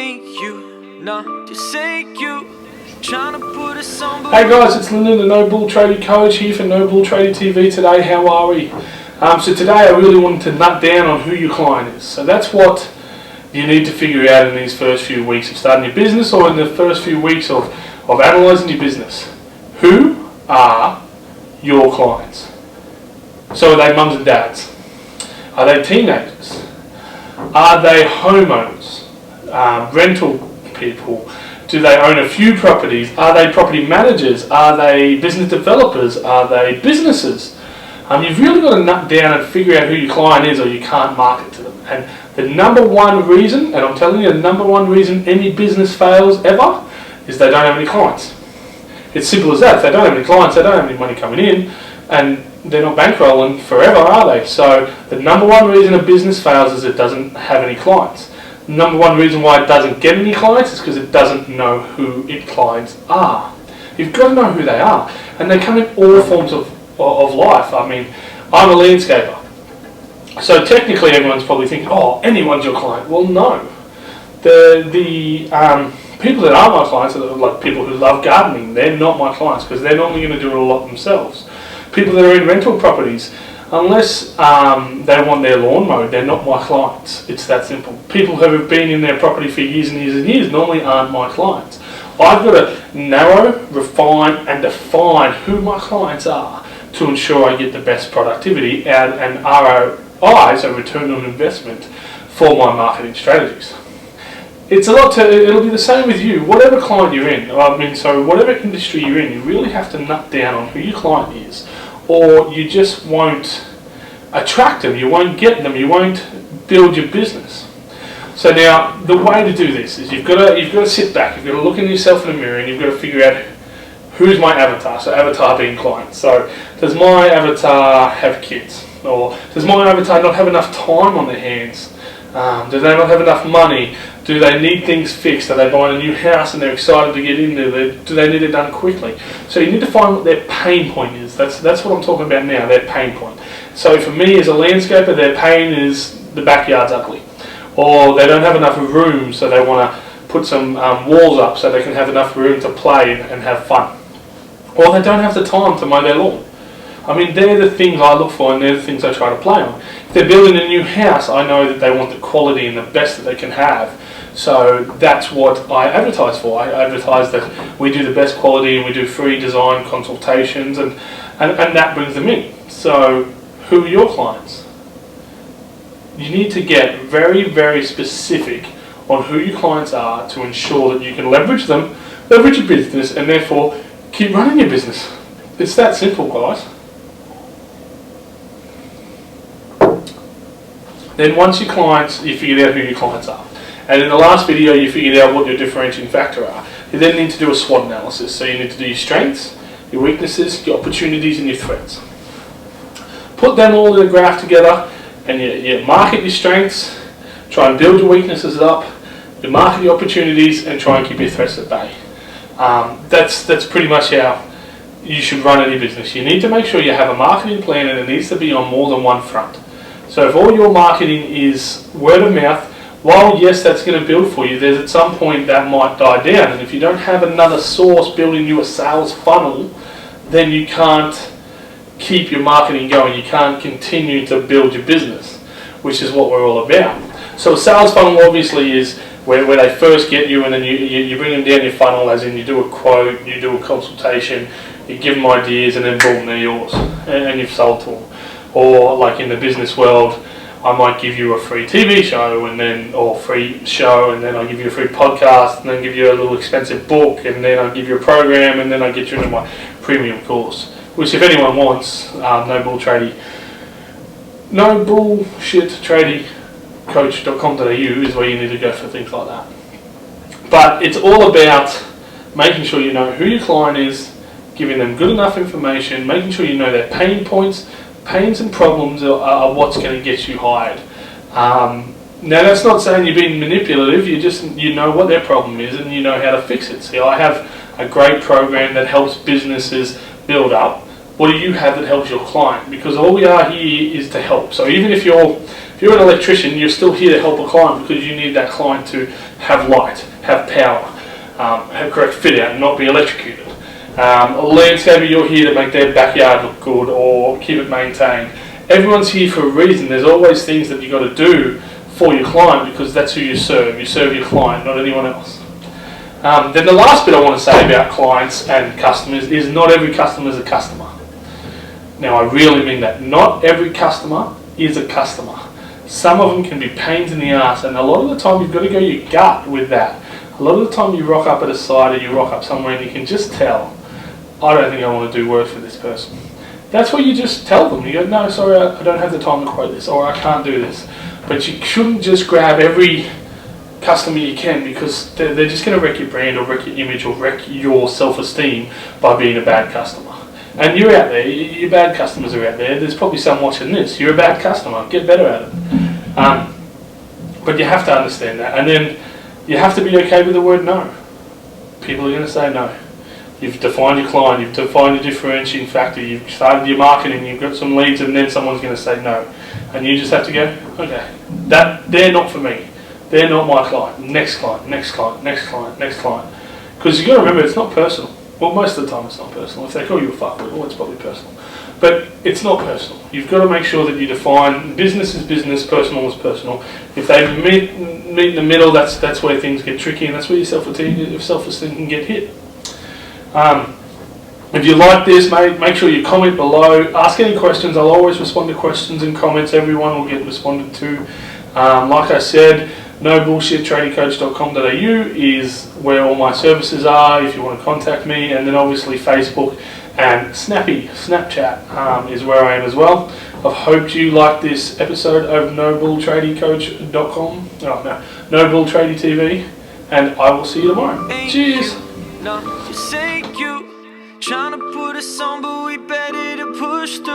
ain't you, no, just ain't you. Trying to put us on. Hey guys, it's Lyndon, the No Bull Tradie Coach here for No Bull Tradie TV today. How are we? So today I really wanted to nut down on who your client is. So that's what you need to figure out in these first few weeks of starting your business, or in the first few weeks of analysing your business. Who are your clients? So are they mums and dads? Are they teenagers? Are they homeowners? Rental people? Do they own a few properties? Are they property managers? Are they business developers? Are they businesses? You've really got to nut down and figure out who your client is, or you can't market to them. And the number one reason, and I'm telling you, the number one reason any business fails ever is they don't have any clients. It's simple as that. If they don't have any clients, they don't have any money coming in, and they're not bankrolling forever, are they? So the number one reason a business fails is it doesn't have any clients. The number one reason why it doesn't get any clients is because it doesn't know who its clients are. You've got to know who they are, and they come in all forms of life. I mean, I'm a landscaper, so technically everyone's probably thinking, oh, anyone's your client. Well, no. The people that are my clients are like people who love gardening. They're not my clients because they're normally going to do it a lot themselves. People that are in rental properties, unless they want their lawn mowed, they're not my clients. It's that simple. People who have been in their property for years and years and years normally aren't my clients. I've got to narrow, refine and define who my clients are to ensure I get the best productivity and ROI, so return on investment, for my marketing strategies. It'll be the same with you, whatever client you're in. So whatever industry you're in, you really have to nut down on who your client is, or you just won't attract them, you won't get them, you won't build your business. So now, the way to do this is you've got to sit back, you've got to look in yourself in the mirror, and you've got to figure out who's my avatar. So avatar being client. So does my avatar have kids? Or does my avatar not have enough time on their hands? Do they not have enough money? Do they need things fixed? Are they buying a new house and they're excited to get in there? Do they need it done quickly? So you need to find what their pain point is. That's what I'm talking about now, their pain point. So for me as a landscaper, their pain is the backyard's ugly. Or they don't have enough room, so they want to put some walls up so they can have enough room to play and have fun. Or they don't have the time to mow their lawn. I mean, they're the things I look for, and they're the things I try to play on. If they're building a new house, I know that they want the quality and the best that they can have. So that's what I advertise for. I advertise that we do the best quality and we do free design consultations, and that brings them in. So who are your clients? You need to get very, very specific on who your clients are to ensure that you can leverage them, leverage your business, and therefore keep running your business. It's that simple, guys. Then once you figured out who your clients are, and in the last video you figured out what your differentiating factor are, you then need to do a SWOT analysis. So you need to do your strengths, your weaknesses, your opportunities and your threats. Put them all in a graph together, and you market your strengths, try and build your weaknesses up, you market your opportunities, and try and keep your threats at bay. That's pretty much how you should run any business. You need to make sure you have a marketing plan, and it needs to be on more than one front. So if all your marketing is word of mouth, while yes, that's going to build for you, there's at some point that might die down. And if you don't have another source building you a sales funnel, then you can't keep your marketing going. You can't continue to build your business, which is what we're all about. So a sales funnel obviously is where they first get you, and then you bring them down your funnel, as in you do a quote, you do a consultation, you give them ideas, and then boom, they're yours, and you've sold to them. Or like in the business world, I might give you a free TV show or free show, and then I'll give you a free podcast, and then give you a little expensive book, and then I'll give you a program, and then I'll get you into my premium course. Which, if anyone wants, no bullshit tradie coach.com.au is where you need to go for things like that. But it's all about making sure you know who your client is, giving them good enough information, making sure you know their pain points. Pains and problems are what's going to get you hired. Now that's not saying you're being manipulative, you know what their problem is and you know how to fix it. See, I have a great program that helps businesses build up. What do you have that helps your client? Because all we are here is to help. So even if you're If you're an electrician, you're still here to help a client because you need that client to have light, have power, have correct fit out and not be electrocuted. A landscaper, you're here to make their backyard look good or keep it maintained. Everyone's here for a reason. There's always things that you've got to do for your client because that's who you serve. You serve your client, not anyone else. Then the last bit I want to say about clients and customers is not every customer is a customer. Now I really mean that. Not every customer is a customer. Some of them can be pains in the ass, and a lot of the time you've got to go your gut with that. A lot of the time you rock up at a site or you rock up somewhere and you can just tell, I don't think I want to do work for this person. That's where you just tell them. You go, no, sorry, I don't have the time to quote this, or I can't do this. But you shouldn't just grab every customer you can because they're just going to wreck your brand or wreck your image or wreck your self-esteem by being a bad customer. And you're out there, your bad customers are out there. There's probably some watching this. You're a bad customer. Get better at it. But you have to understand that. And then you have to be okay with the word no. People are going to say no. You've defined your client, you've defined your differentiating factor, you've started your marketing, you've got some leads, and then someone's going to say no. And you just have to go, okay, they're not for me. They're not my client. Next client, next client, next client, next client. Because you've got to remember, it's not personal. Well, most of the time it's not personal. If they call you a fuckwit, well, it's probably personal. But it's not personal. You've got to make sure that you define business is business, personal is personal. If they meet in the middle, that's where things get tricky, and that's where your self-esteem can get hit. If you like this, make sure you comment below. Ask any questions. I'll always respond to questions and comments. Everyone will get responded to. Like I said, nobullshittradingcoach.com.au is where all my services are if you want to contact me, and then obviously Facebook and Snapchat is where I am as well. I've hoped you liked this episode of nobulltradingcoach.com. NoBullTrading TV, and I will see you tomorrow. Cheers. No, just say you trying to put us on, but we better to push through.